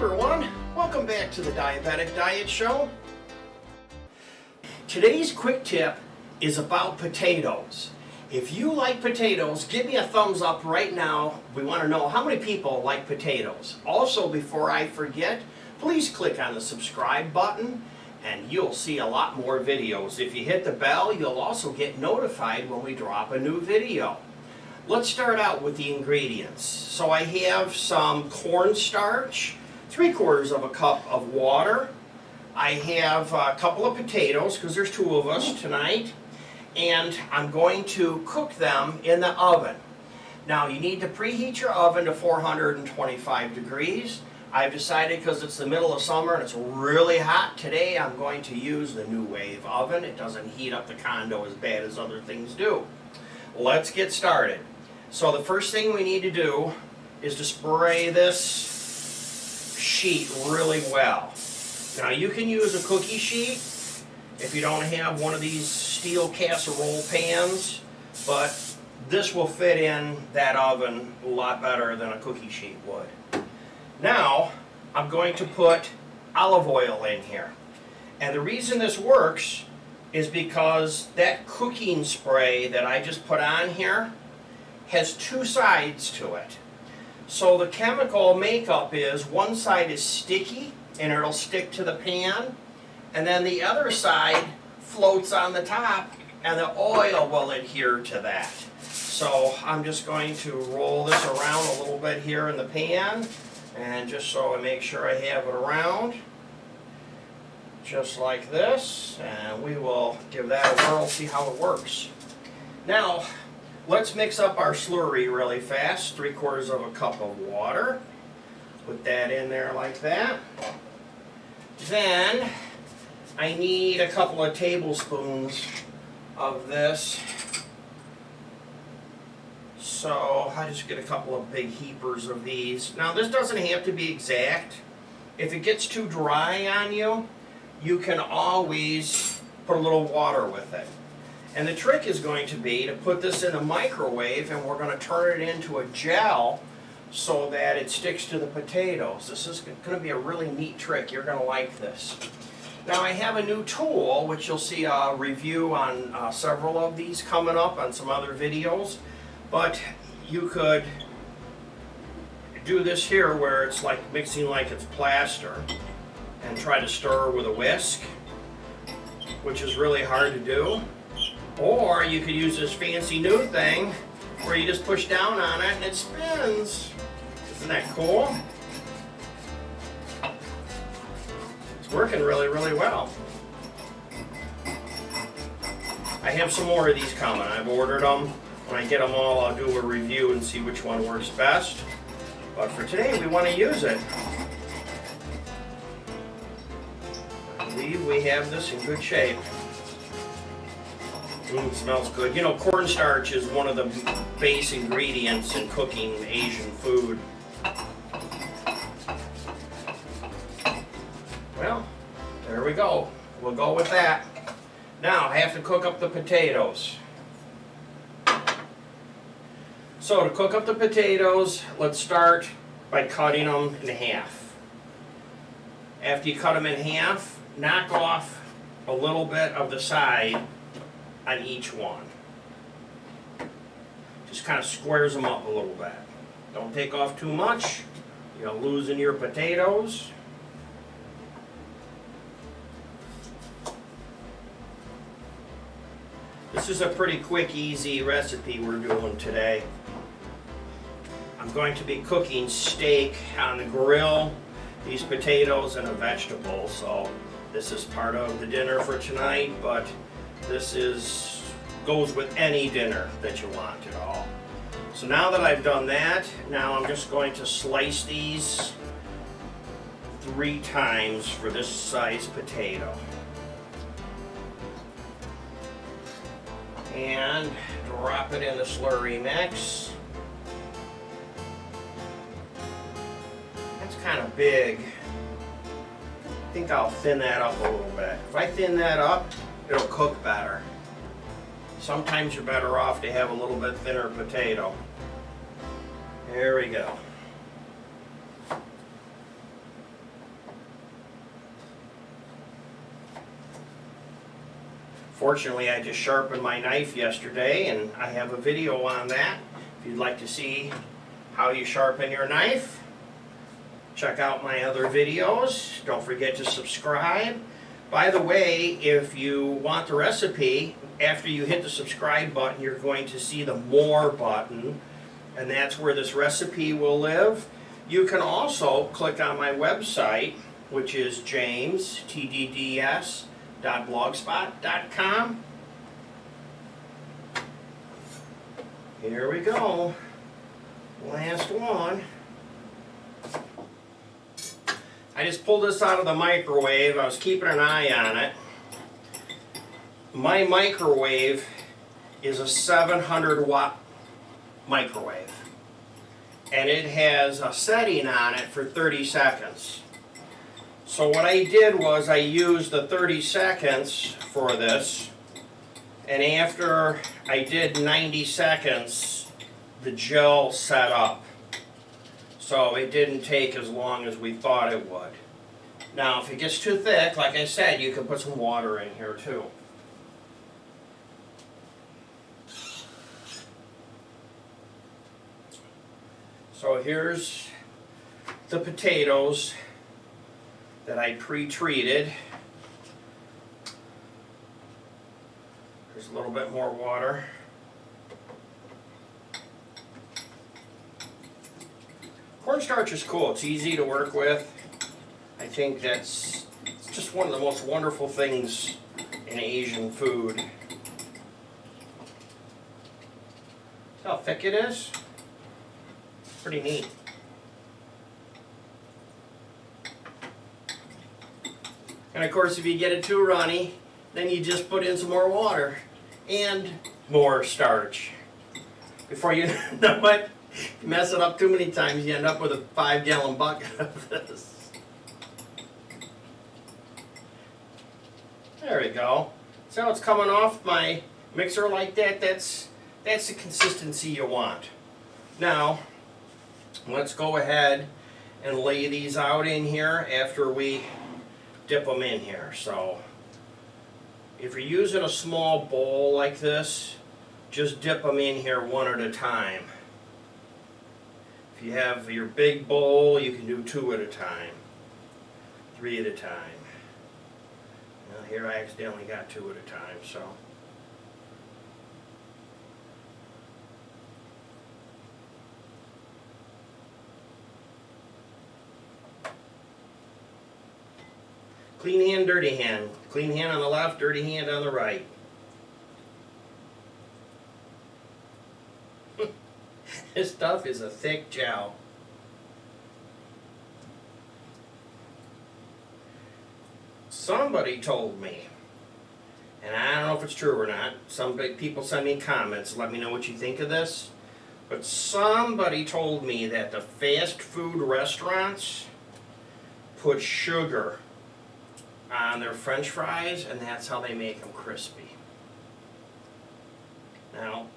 everyone, welcome back to the Diabetic Diet Show. Today's quick tip is about potatoes. If you like potatoes, give me a thumbs up right now. We want to know how many people like potatoes. Also, before I forget, please click on the subscribe button and you'll see a lot more videos. If you hit the bell, you'll also get notified when we drop a new video. Let's start out with the ingredients. So I have some cornstarch, 3/4 of a cup of water. I have a couple of potatoes, because there's 2 of us tonight, and I'm going to cook them in the oven. Now you need to preheat your oven to 425 degrees. I've decided, because it's the middle of summer and it's really hot today, I'm going to use the New Wave oven. It doesn't heat up the condo as bad as other things do. Let's get started. So the first thing we need to do is to spray this sheet really well. Now you can use a cookie sheet if you don't have one of these steel casserole pans, but this will fit in that oven a lot better than a cookie sheet would. Now I'm going to put olive oil in here. And the reason this works is because that cooking spray that I just put on here has 2 sides to it. So the chemical makeup is one side is sticky and it'll stick to the pan, and then the other side floats on the top and the oil will adhere to that. So I'm just going to roll this around a little bit here in the pan, and just so I make sure I have it around, just like this, and we will give that a whirl, see how it works. Now let's mix up our slurry really fast. 3/4 of a cup of water. Put that in there like that. Then I need a couple of tablespoons of this. So I just get a couple of big heapers of these. Now this doesn't have to be exact. If it gets too dry on you, you can always put a little water with it. And the trick is going to be to put this in the microwave, and we're going to turn it into a gel so that it sticks to the potatoes. This is going to be a really neat trick. You're going to like this. Now I have a new tool, which you'll see a review on several of these coming up on some other videos. But you could do this here where it's like mixing like it's plaster and try to stir with a whisk, which is really hard to do. Or you could use this fancy new thing where you just push down on it and it spins. Isn't that cool? It's working really, really well. I have some more of these coming. I've ordered them. When I get them all, I'll do a review and see which one works best. But for today, we want to use it. I believe we have this in good shape. It smells good. You know, cornstarch is one of the base ingredients in cooking Asian food. Well, there we go. We'll go with that. Now, I have to cook up the potatoes. So to cook up the potatoes, let's start by cutting them in half. After you cut them in half, knock off a little bit of the side on each one. Just kind of squares them up a little bit. Don't take off too much. You'll lose in your potatoes. This is a pretty quick, easy recipe we're doing today. I'm going to be cooking steak on the grill, these potatoes, and a vegetable. So this is part of the dinner for tonight, but this goes with any dinner that you want at all. So now that I've done that, now I'm just going to slice these 3 times for this size potato. And drop it in the slurry mix. That's kind of big. I think I'll thin that up a little bit. If I thin that up, it'll cook better. Sometimes you're better off to have a little bit thinner potato. There we go. Fortunately, I just sharpened my knife yesterday, and I have a video on that. If you'd like to see how you sharpen your knife, check out my other videos. Don't forget to subscribe. By the way, if you want the recipe, after you hit the subscribe button, you're going to see the more button, and that's where this recipe will live. You can also click on my website, which is jamestdds.blogspot.com. Here we go. Last one. I just pulled this out of the microwave. I was keeping an eye on it. My microwave is a 700 watt microwave, and it has a setting on it for 30 seconds. So what I did was I used the 30 seconds for this, and after I did 90 seconds, the gel set up. So it didn't take as long as we thought it would. Now if it gets too thick, like I said, you can put some water in here too. So here's the potatoes that I pre-treated. There's a little bit more water. Cornstarch is cool. It's easy to work with. I think it's just one of the most wonderful things in Asian food. See how thick it is? Pretty neat. And of course, if you get it too runny, then you just put in some more water and more starch. Before you know it, if you mess it up too many times, you end up with a 5-gallon bucket of this. There we go. So it's coming off my mixer like that. That's the consistency you want. Now, let's go ahead and lay these out in here after we dip them in here. So if you're using a small bowl like this, just dip them in here one at a time. If you have your big bowl, you can do 2 at a time, 3 at a time. Now here I accidentally got 2 at a time, so. Clean hand, dirty hand. Clean hand on the left, dirty hand on the right. This stuff is a thick gel. Somebody told me, and I don't know if it's true or not, some big people send me comments, let me know what you think of this, but somebody told me that the fast food restaurants put sugar on their French fries, and that's how they make them crispy. Now,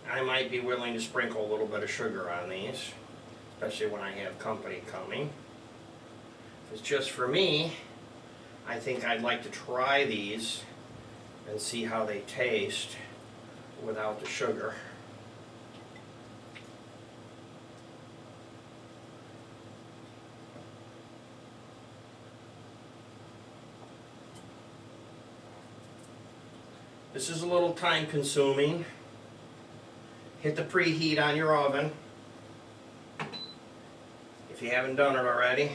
I might be willing to sprinkle a little bit of sugar on these, especially when I have company coming. If it's just for me, I think I'd like to try these and see how they taste without the sugar. This is a little time consuming. Hit the preheat on your oven if you haven't done it already.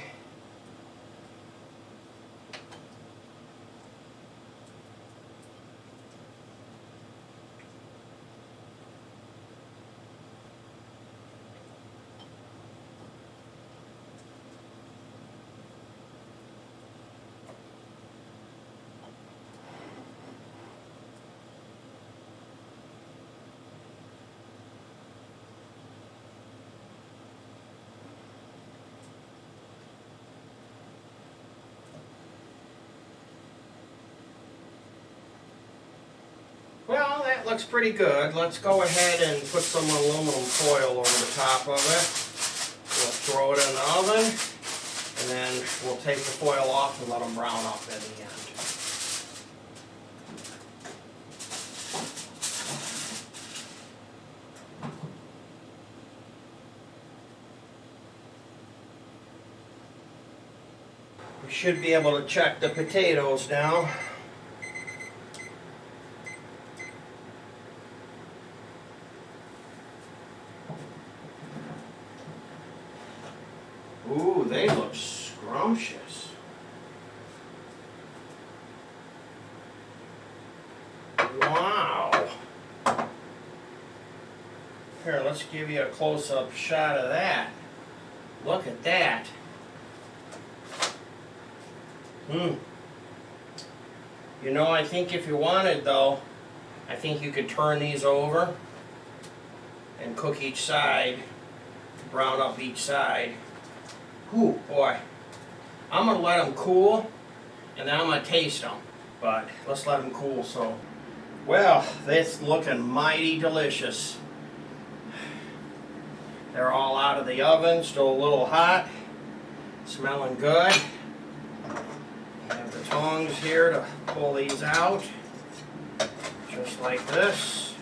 Well, that looks pretty good. Let's go ahead and put some aluminum foil over the top of it. We'll throw it in the oven, and then we'll take the foil off and let them brown up in the end. should be able to check the potatoes now. Ooh, they look scrumptious. Wow. Here, let's give you a close-up shot of that. Look at that. You know, I think if you wanted, though, I think you could turn these over and cook each side, brown up each side. Ooh, boy. I'm going to let them cool, and then I'm going to taste them. But let's let them cool. So, well, that's looking mighty delicious. They're all out of the oven, still a little hot, smelling good. I have the tongs here to pull these out, just like this.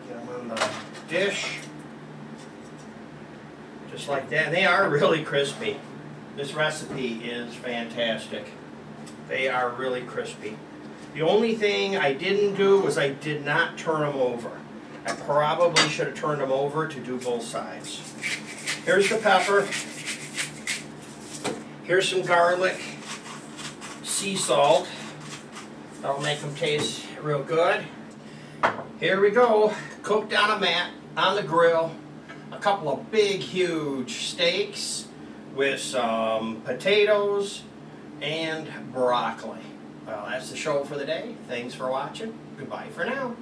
Get them on the dish, just like that. And they are really crispy. This recipe is fantastic. They are really crispy. The only thing I didn't do was I did not turn them over. I probably should have turned them over to do both sides. Here's the pepper. Here's some garlic, sea salt. That'll make them taste real good. Here we go, cooked on a mat, on the grill. A couple of big, huge steaks with some potatoes and broccoli. Well, that's the show for the day. Thanks for watching. Goodbye for now.